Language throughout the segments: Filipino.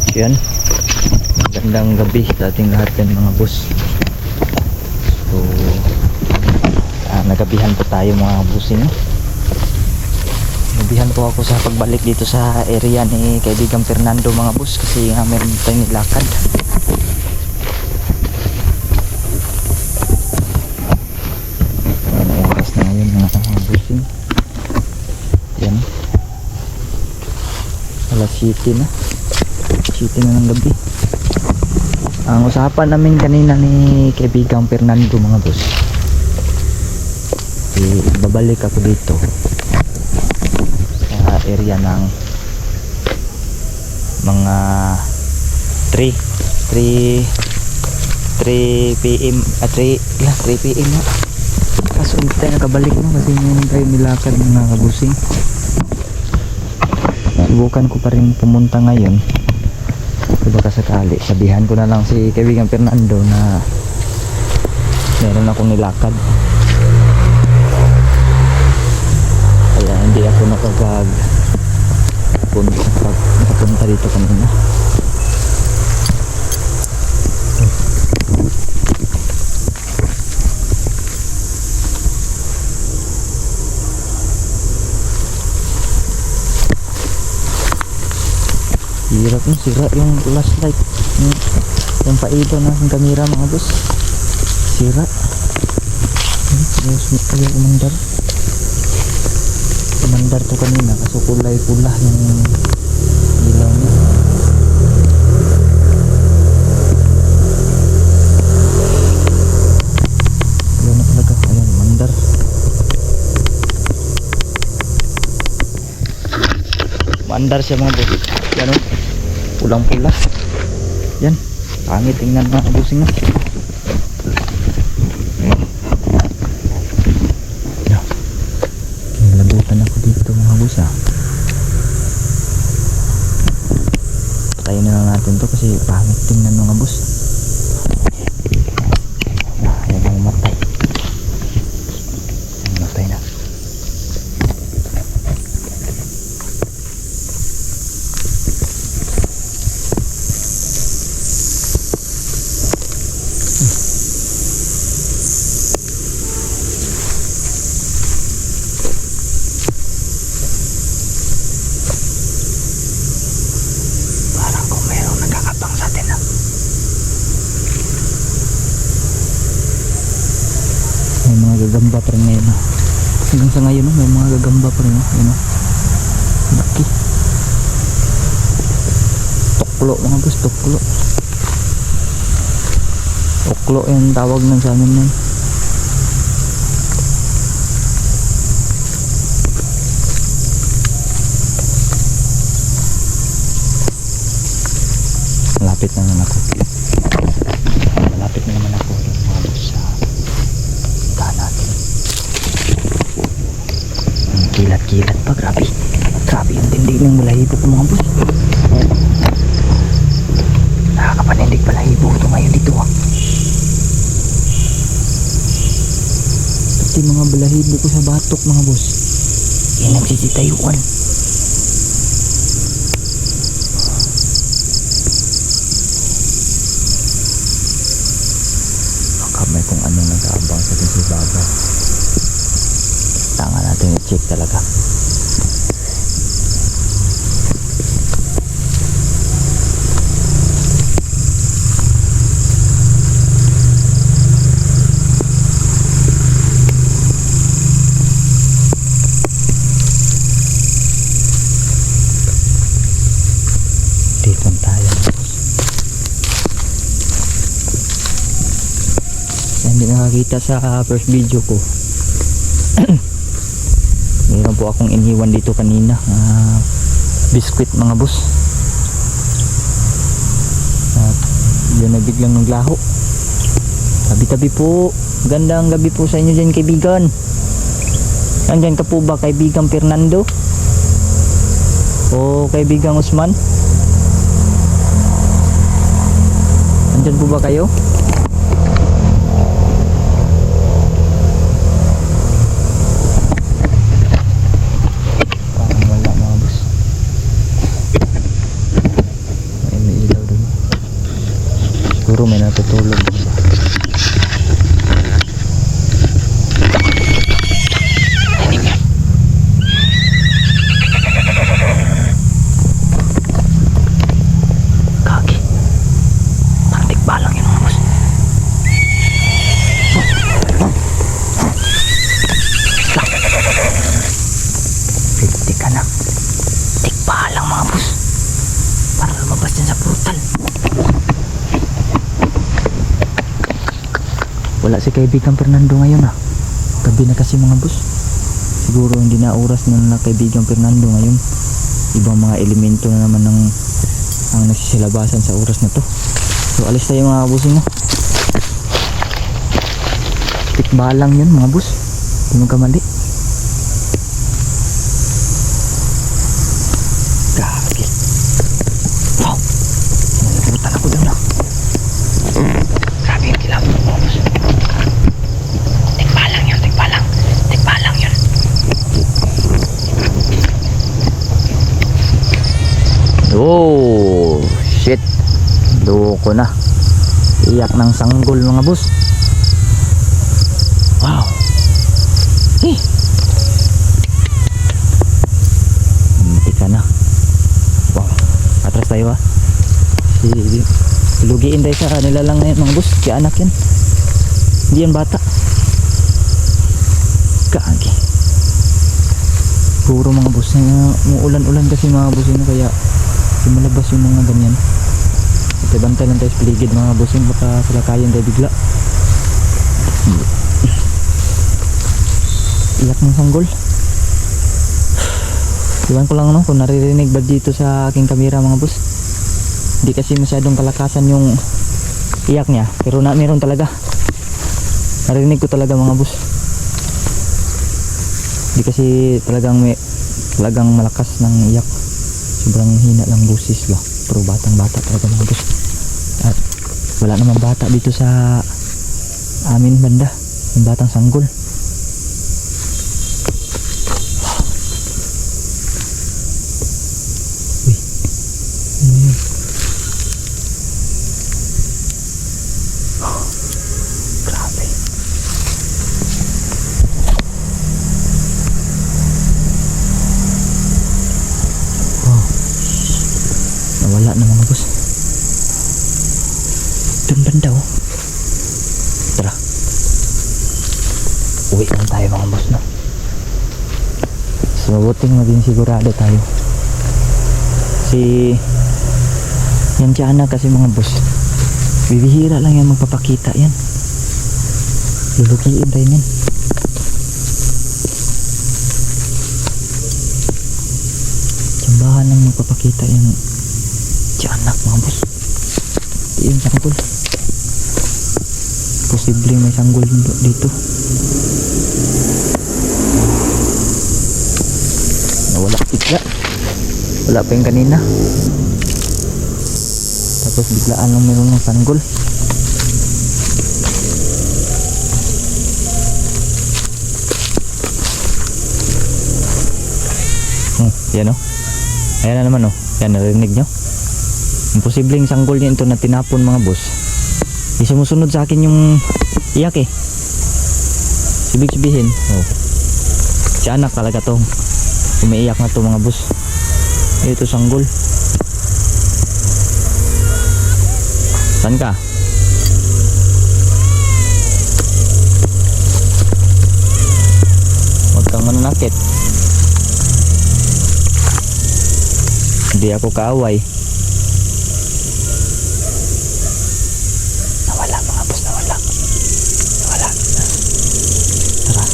So yan, magandang gabi sa ating lahat yan mga boss. So nagabihan po tayo mga bossing. Nagabihan po ako sa pagbalik dito sa area ni kaibigang Fernando mga boss, kasi nga meron tayong nilakad. Ano oras na ngayon mga bossing? Yan, alas 7 na. 7 na ng gabi. Ang usapan namin kanina ni kaibigang Fernando mga boss, babalik ako dito sa area ng mga 3 PM 3 PM na. Kaso hindi tayo nakabalik no, kasi ngayon tayo nilakad mga kabusing. Subukan ko pa rin pumunta ngayon. Baka sakali sabihan ko na lang si kaibigan Fernando na meron akong nilakad, kaya hindi ako nakapunta dito kanina. Hirap mo, sira yung flashlight, yung paido ng kamera mga boss, sira. Ayaw umandar to kanina, kaso kulay pula yung ilaw niya. Ayaw na talaga, ayaw umandar. Umandar siya mga boss. Yan o, pulang pula. Yan, pangit tingnan mga busing na. Labutan ako dito mga bus ha. Patayin na lang natin to kasi pangit tingnan mga bus. Yan ang matay. Matay na. May mga gagamba pa rin ngayon ha. Hanggang sa ngayon may mga gagamba pa rin ha. Yun, laki. Tuklo mga boss, tuklo. Tuklo yung tawag ng sa amin nun. Malapit na naman ako. Malapit na naman ako mga boss sa natin. Kilat-kilat pa, grabe yung tindig ng balahibo ko mga boss. Nakakapanindig balahibo ito ngayon dito ha. Pati mga balahibo ko sa batok mga boss, yan ang sisitayuan. May kung anong nag-aabang sa atin si Baba. Tanga natin i-check talaga. Dito tayo. Hindi nakakita sa first video ko. Mayroon po akong iniwan dito kanina, biskwit mga boss, at yun na biglang naglaho. Tabi-tabi po. Gandang gabi po sa inyo dyan kaibigan. Nandyan ka po ba kaibigan Fernando o kaibigan Usman? Nandyan po ba kayo? Siguro may natutulog. Kaki. Taktik balang yun mga boss. Tik ka na. Tik balang mga boss. Para lumabas dyan sa portal. Wala si kaibigan Fernando ngayon ah. Gabi na kasi mga boss. Siguro hindi na oras na kaibigan Fernando ngayon. Ibang mga elemento na naman ang nagsisilabasan sa oras na to. So alis tayo mga bossing mo. Tikbalang yun mga boss. Hindi mo kamali. Gagi. Wow. Nabutan ako dun ah. Grabe yung kilap mga boss. Tikbalang yun. Tikbalang. Tikbalang yun. Oh shit. Loko na. Iyak ng sanggol mga boss. Wow. Eh. Hindi ka na. Wow. Atras tayo ah. Lugiin tayo sa nila lang ngayon mga boss. Si anak yan. Hindi yan bata. Kagi. Puro mga boss na ulan-ulan kasi mga boss yun. Kaya lumalabas yung mga ganyan. At bantay lang tayo sa paligid mga boss yun. Baka sila kayan tayo bigla. Iyak ng sanggol. Iwan ko lang no kung naririnig ba dito sa aking kamera mga boss. Hindi kasi masyadong kalakasan yung iyak niya. Pero meron talaga. Narinig ko talaga mga boss. Hindi kasi talagang malakas ng iyak. Sobrang hina lang boses ba. Pero batang bata talaga mga boss. At wala naman bata dito sa amin banda. Yung batang sanggol. Grabe. Wow. Nawala na mga boss. Doon banda oh. Tara. Uwi lang tayo mga boss no. So mabuting maging sigurado tayo. Yan si anak kasi mga boss. Bibihira lang yan magpapakita yan. Lulukiin tayo yan. Tsambahan lang magpapakita yan si anak mga boss. Yung sanggol. Posible may sanggol dito. Nawala bigla. Wala pa yung kanina. Tapos biglaan lang meron ng sanggol. Yan o. Ayan na naman o. Yan, narinig nyo. Imposibleng sanggol niya ito na tinapon mga boss. Di sumusunod sa akin yung iyak eh. Ibig sabihin si anak talaga to. Umiiyak na to mga boss. Ito sanggol. Saan ka? Huwag kang mananakit. Hindi ako kaaway. Nawala mga boss, nawala. Nawala. Tara.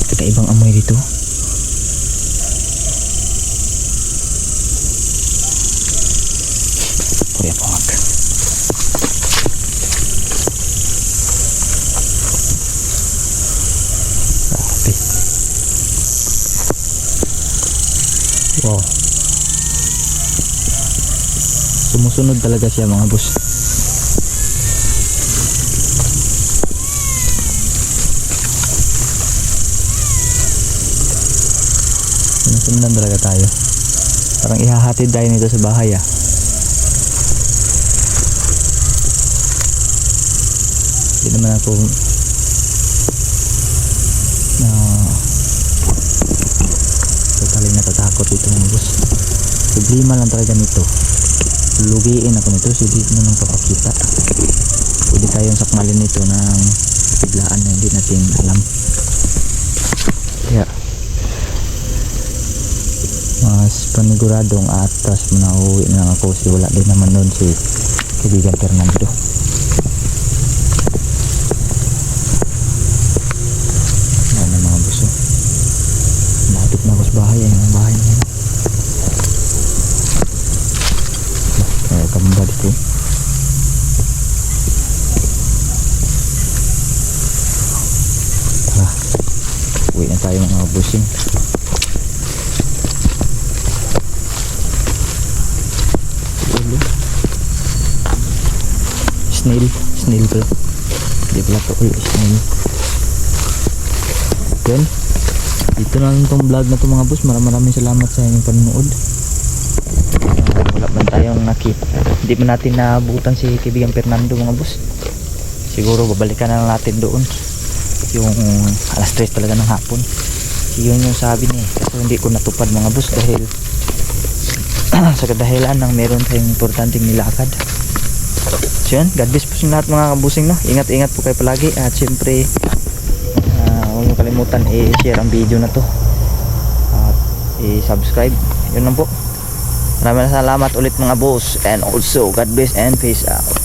Kakaibang amoy dito. Kuya pangak. Grabe. Wow. Sumusunod talaga siya mga boss. Sundan talaga tayo. Parang ihahatid tayo nito sa bahay ah. Hindi naman ako na totally natatakot dito mga boss. Problema lang talaga nito. Lugiin ako nito, so hindi mo nang papakita. Pwede tayong sakmalin nito ng biglaan na hindi natin alam. Kaya mas paniguradong atras mo na uwi na lang ako, si wala din naman nun si kaibigan Fernando. Ano mga buso, lapit na ako sa bahay. Ayun ang bahay niya. Kaya kamba dito. Tara, uwi na tayo mga busing. Snail pala. Hindi pala ito. Snail. Then, dito na lang itong vlog na ito mga boss. Maraming salamat sa inyong panonood. Wala man tayong nakita. Hindi man natin naabutan si kaibigan Fernando mga boss. Siguro babalikan na lang natin doon. Yung alas 3 talaga ng hapon. Yun yung sabi niya. Kasi hindi ko natupad mga boss dahil sa kadahilan ng meron tayong importanteng nilakad. So yun, God bless po sa lahat mga kabusing, no? Ingat-ingat po kayo palagi. At syempre huwag mo kalimutan i-share ang video na to at i-subscribe. Yun lang po. Maraming salamat ulit mga boss. And also God bless and peace out.